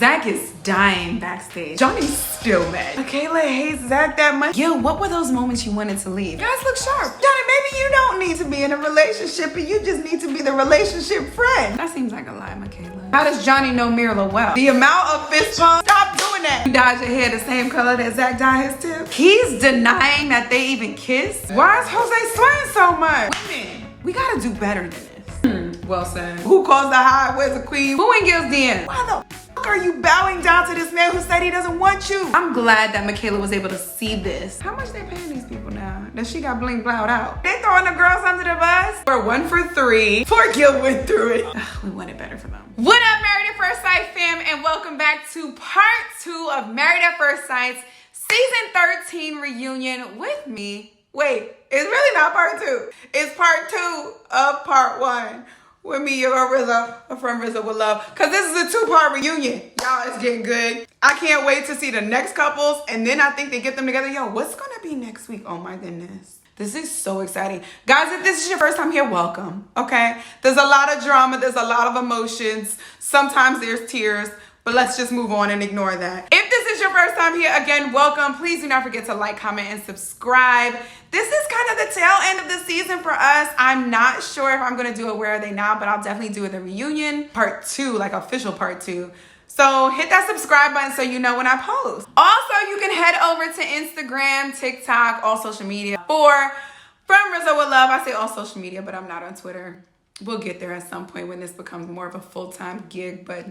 Zach is dying backstage. Johnny's still mad. Michaela hates Zach that much. Gil, what were those moments you wanted to leave? Guys look sharp. Johnny, maybe you don't need to be in a relationship and you just need to be the relationship friend. That seems like a lie, Michaela. How does Johnny know Mirla well? The amount of fist pumps. Stop doing that. You dyed your hair the same color that Zach dyed his too. He's denying that they even kissed. Why is Jose sweating so much? Women, we gotta do better than this. Well said. Who calls the high? Where's the queen? Who in Gil's DM? Why the fuck are you bowing down to this man who said he doesn't want you? I'm glad that Michaela was able to see this. How much they paying these people now that she got bling blowed out? They throwing the girls under the bus? We're 1 for 3. Poor Gil went through it. Ugh, we wanted better for them. What up, Married at First Sight fam, and welcome back to part 2 of Married at First Sight's season 13 reunion with me. Wait, it's really not part 2. It's part 2 of part 1. With me, your girl Rizzo, a friend Rizzo with love. Cause this is a 2-part reunion. Y'all, it's getting good. I can't wait to see the next couples. And then I think they get them together. Yo, what's gonna be next week? Oh my goodness. This is so exciting. Guys, if this is your first time here, welcome, okay? There's a lot of drama. There's a lot of emotions. Sometimes there's tears. But let's just move on and ignore that. If this is your first time here, again, welcome. Please do not forget to like, comment, and subscribe. This is kind of the tail end of the season for us. I'm not sure if I'm gonna do it Where Are They Now, but I'll definitely do it the reunion, part 2, like official part 2. So hit that subscribe button so you know when I post. Also, you can head over to Instagram, TikTok, all social media from Rizzo with Love. I say all social media, but I'm not on Twitter. We'll get there at some point when this becomes more of a full-time gig, but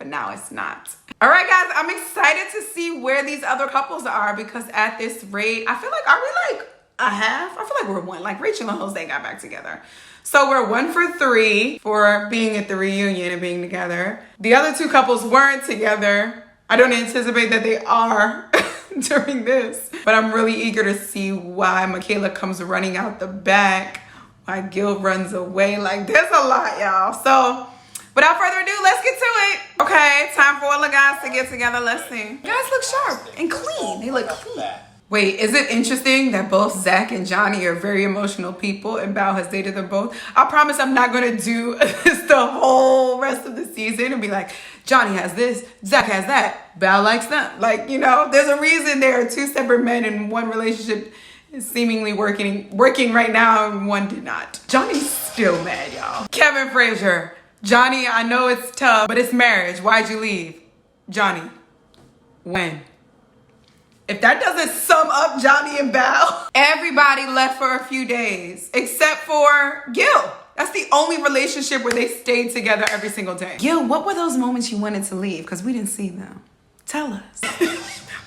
now it's not. All right, guys, I'm excited to see where these other couples are because at this rate, I feel like, are we like a half? I feel like we're 1. Like Rachel and Jose got back together. So we're 1 for 3 for being at the reunion and being together. The other 2 couples weren't together. I don't anticipate that they are during this, but I'm really eager to see why Michaela comes running out the back, why Gil runs away. Like there's a lot, y'all. So without further ado, let's get to it. Okay, time for all the guys to get together. Let's see. You guys look sharp and clean. They look clean. Wait, is it interesting that both Zach and Johnny are very emotional people and Bao has dated them both? I promise I'm not gonna do this the whole rest of the season and be like, Johnny has this, Zach has that, Bao likes them. Like, you know, there's a reason there are 2 separate men in one relationship is seemingly working right now and one did not. Johnny's still mad, y'all. Kevin Frazier. Johnny, I know it's tough, but it's marriage. Why'd you leave? Johnny, when? If that doesn't sum up Johnny and Bao. Everybody left for a few days, except for Gil. That's the only relationship where they stayed together every single day. Gil, what were those moments you wanted to leave? Because we didn't see them. Tell us.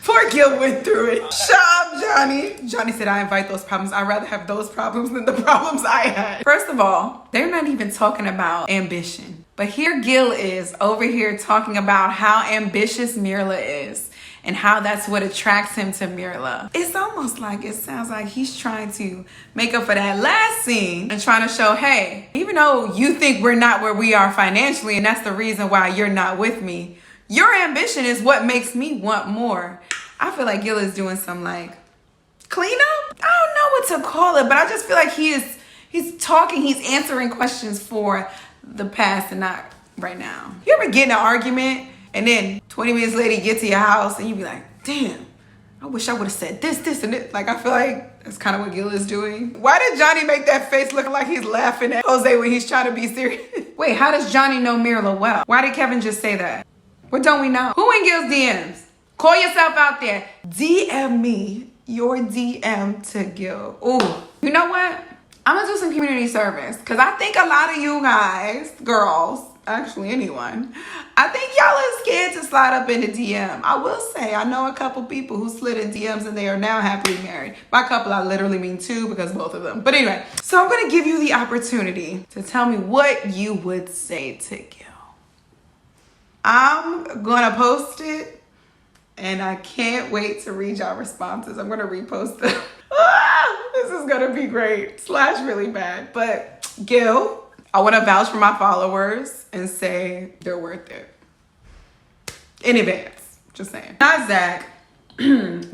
Poor Gil went through it. Shut up, Johnny. Johnny said, I invite those problems. I'd rather have those problems than the problems I had. First of all, they're not even talking about ambition. But here Gil is over here talking about how ambitious Mirla is and how that's what attracts him to Mirla. It's almost like it sounds like he's trying to make up for that last scene and trying to show, hey, even though you think we're not where we are financially and that's the reason why you're not with me, your ambition is what makes me want more. I feel like Gil is doing some like cleanup. I don't know what to call it, but I just feel like he's talking, he's answering questions for the past and not right now. You ever get in an argument and then 20 minutes later you get to your house and you be like, damn, I wish I would have said this, and this. Like, I feel like that's kind of what Gil is doing. Why did Johnny make that face looking like he's laughing at Jose when he's trying to be serious? Wait, how does Johnny know Mirla well? Why did Kevin just say that? What don't we know? Who in Gil's DMs? Call yourself out there. DM me your DM to Gil. Ooh, you know what? I'm gonna do some community service because I think a lot of you guys, girls, actually anyone, I think y'all are scared to slide up in the DM. I will say, I know a couple people who slid in DMs and they are now happily married. By couple, I literally mean 2 because both of them. But anyway, so I'm gonna give you the opportunity to tell me what you would say to Gil. I'm gonna post it and I can't wait to read y'all responses. I'm gonna repost them. This is gonna be great / really bad. But Gil, I wanna vouch for my followers and say they're worth it. In advance, just saying. Not Zach.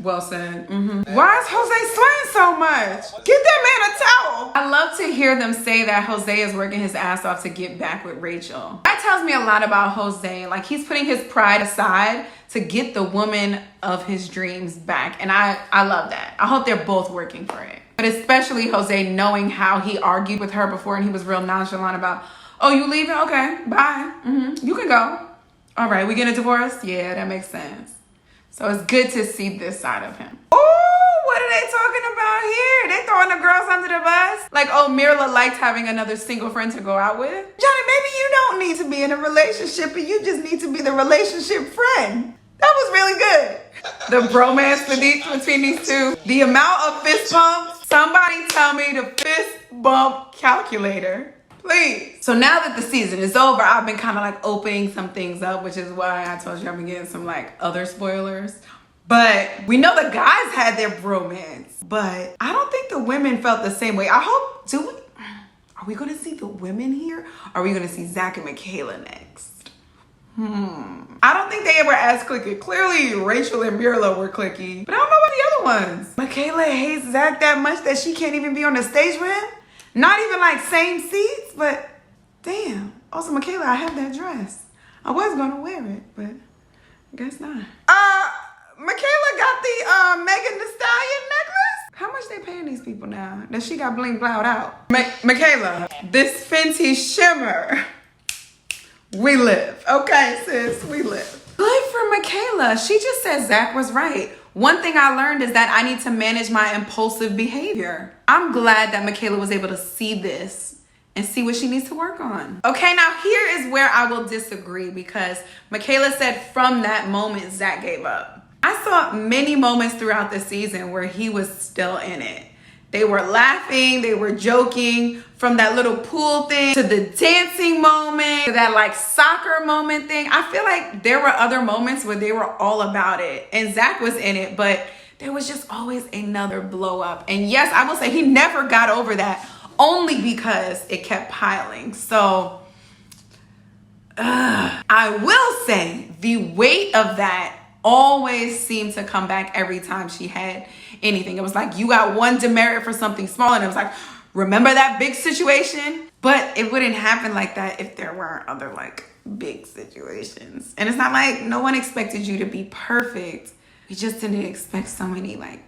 Well said. Why is Jose slaying so much? Get that man a towel. I love to hear them say that Jose is working his ass off to get back with Rachel. That tells me a lot about Jose. Like, he's putting his pride aside to get the woman of his dreams back. And I love that. I hope they're both working for it. But especially Jose, knowing how he argued with her before and he was real nonchalant about, oh, you leaving? Okay, bye. You can go. All right, we get a divorce? Yeah, that makes sense. So it's good to see this side of him. Oh, what are they talking about here? They throwing the girls under the bus? Like, oh, Mirla liked having another single friend to go out with? Johnny, maybe you don't need to be in a relationship and you just need to be the relationship friend. That was really good. The bromance between these two. The amount of fist bumps. Somebody tell me the fist bump calculator. Please. So now that the season is over, I've been kind of like opening some things up, which is why I told you I've been getting some like other spoilers. But we know the guys had their bromance, but I don't think the women felt the same way. I hope, are we going to see the women here? Are we going to see Zach and Michaela next? I don't think they were as cliquey. Clearly, Rachel and Mirla were cliquey, but I don't know about the other ones. Michaela hates Zach that much that she can't even be on the stage with him. Not even like same seats, but damn. Also, Michaela, I have that dress. I was gonna wear it, but I guess not. Michaela got the Megan Thee Stallion necklace. How much they paying these people now that she got bling blowed out? Michaela, this Fenty shimmer. We live. Okay, sis, we live. Good for Michaela. She just said Zach was right. One thing I learned is that I need to manage my impulsive behavior. I'm glad that Michaela was able to see this and see what she needs to work on. Okay, now here is where I will disagree because Michaela said from that moment, Zach gave up. I saw many moments throughout the season where he was still in it. They were laughing, they were joking, from that little pool thing to the dancing moment, to that like soccer moment thing. I feel like there were other moments where they were all about it and Zach was in it, but there was just always another blow up. And yes, I will say he never got over that only because it kept piling. So I will say the weight of that always seemed to come back every time she had anything. It was like you got one demerit for something small and it was like, remember that big situation? But it wouldn't happen like that if there weren't other like big situations. And it's not like no one expected you to be perfect. We just didn't expect so many like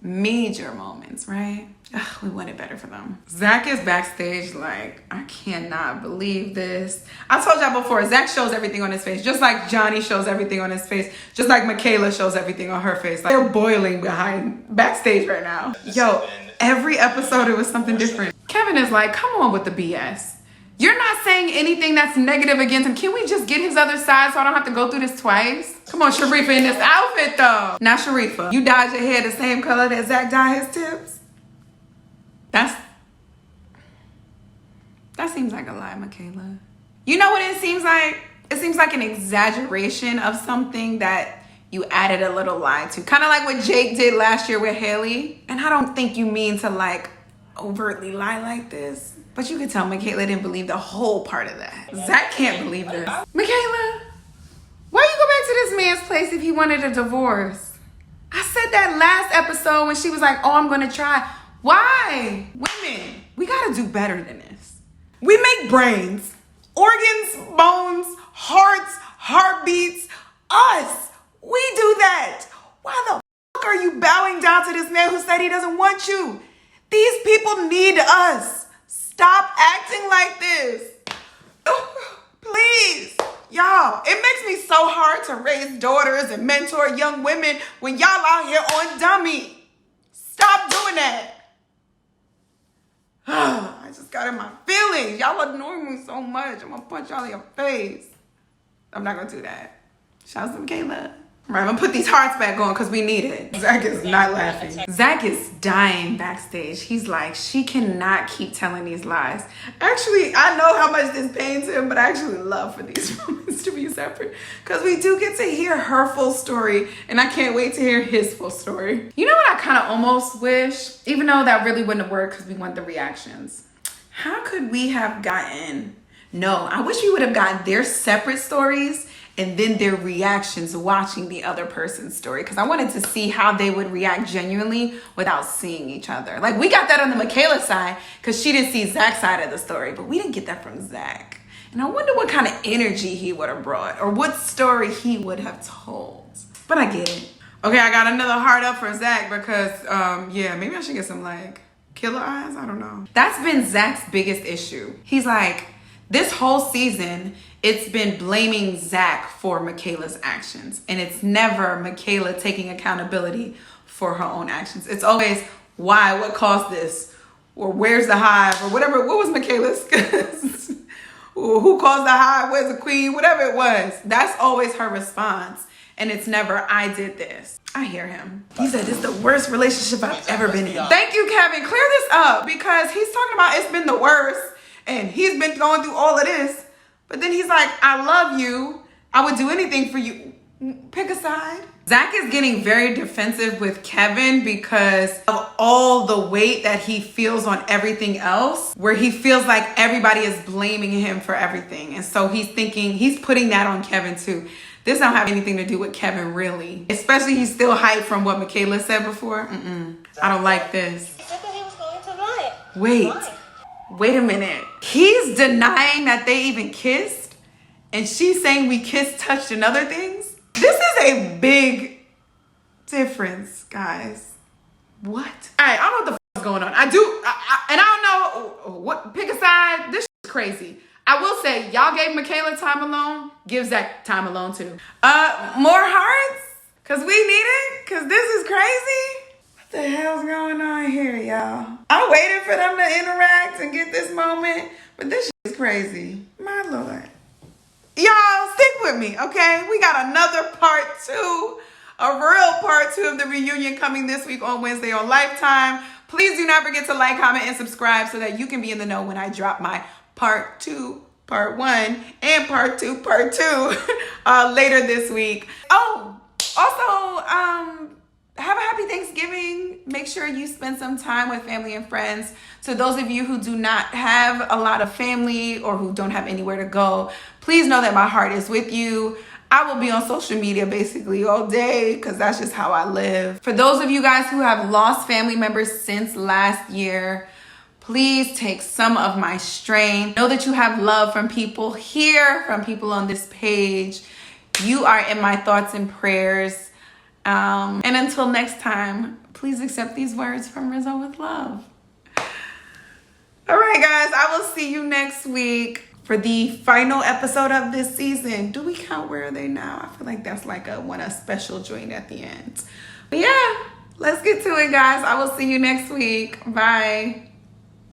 major moments, right? Ugh, we wanted better for them. Zach is backstage like, I cannot believe this. I told y'all before, Zach shows everything on his face, just like Johnny shows everything on his face, just like Michaela shows everything on her face. Like, they're boiling backstage right now. Yo, every episode it was something different. Kevin is like, come on with the BS. You're not saying anything that's negative against him. Can we just get his other side so I don't have to go through this twice? Come on, Sharifa, in this outfit though. Now, Sharifa, you dyed your hair the same color that Zach dyed his tips? That seems like a lie, Michaela. You know what it seems like? It seems like an exaggeration of something that you added a little lie to. Kind of like what Jake did last year with Haley. And I don't think you mean to like overtly lie like this. But you could tell Michaela didn't believe the whole part of that. Zach can't believe this. Michaela, why you go back to this man's place if he wanted a divorce? I said that last episode when she was like, oh, I'm gonna try. Why? Women, we gotta do better than this. We make brains, organs, bones, hearts, heartbeats, us. We do that. Why the fuck are you bowing down to this man who said he doesn't want you? These people need us. Stop acting like this. Please. Y'all, it makes me so hard to raise daughters and mentor young women when y'all out here on dummy. Stop doing that. I just got in my feelings. Y'all ignoring me so much. I'm gonna punch y'all in your face. I'm not gonna do that. Shout out to Michaela. All right, I'm gonna put these hearts back on because we need it. Zach is not laughing. Zach is dying backstage. He's like, she cannot keep telling these lies. Actually, I know how much this pains him, but I actually love for these moments to be separate because we do get to hear her full story and I can't wait to hear his full story. You know what I kind of almost wish, even though that really wouldn't have worked because we want the reactions. How could we have gotten, no, I wish we would have gotten their separate stories and then their reactions watching the other person's story. Because I wanted to see how they would react genuinely without seeing each other. Like, we got that on the Michaela side because she didn't see Zach's side of the story, but we didn't get that from Zach. And I wonder what kind of energy he would have brought or what story he would have told. But I get it. Okay, I got another heart up for Zach because, yeah, maybe I should get some, like, killer eyes. I don't know. That's been Zach's biggest issue. He's like, this whole season, it's been blaming Zach for Michaela's actions. And it's never Michaela taking accountability for her own actions. It's always, why? What caused this? Or where's the hive? Or whatever. What was Michaela's? Who caused the hive? Where's the queen? Whatever it was. That's always her response. And it's never, I did this. I hear him. He said, this is the worst relationship I've ever been in. Thank you, Kevin. Clear this up because he's talking about it's been the worst and he's been going through all of this. But then he's like, I love you. I would do anything for you. Pick a side. Zach is getting very defensive with Kevin because of all the weight that he feels on everything else, where he feels like everybody is blaming him for everything. And so he's thinking, he's putting that on Kevin too. This don't have anything to do with Kevin, really. Especially he's still hyped from what Michaela said before. I don't like this. He said that he was going to lie. Wait a minute. He's denying that they even kissed, and she's saying we kissed, touched, and other things. This is a big difference, guys. What? All right, I don't know what the f is going on. And I don't know what. Pick a side. This is crazy. I will say, y'all gave Michaela time alone. Give Zach time alone too. More hearts? Cause we need it? Cause this is crazy? What the hell's going on here, y'all? I'm waiting for them to interact and get this moment, but this shit is crazy. My Lord. Y'all, stick with me, okay? We got another part 2, a real part 2 of the reunion coming this week on Wednesday on Lifetime. Please do not forget to like, comment, and subscribe so that you can be in the know when I drop my part 2, part 1, and part 2 later this week. Oh, also, have a happy Thanksgiving. Make sure you spend some time with family and friends. To those of you who do not have a lot of family or who don't have anywhere to go, please know that my heart is with you. I will be on social media basically all day because that's just how I live. For those of you guys who have lost family members since last year, please take some of my strain. Know that you have love from people here, from people on this page. You are in my thoughts and prayers. And until next time, please accept these words from Rizzo with love. All right, guys, I will see you next week for the final episode of this season. Do we count Where Are They Now? I feel like that's like a special joint at the end. But yeah, let's get to it, guys. I will see you next week. Bye.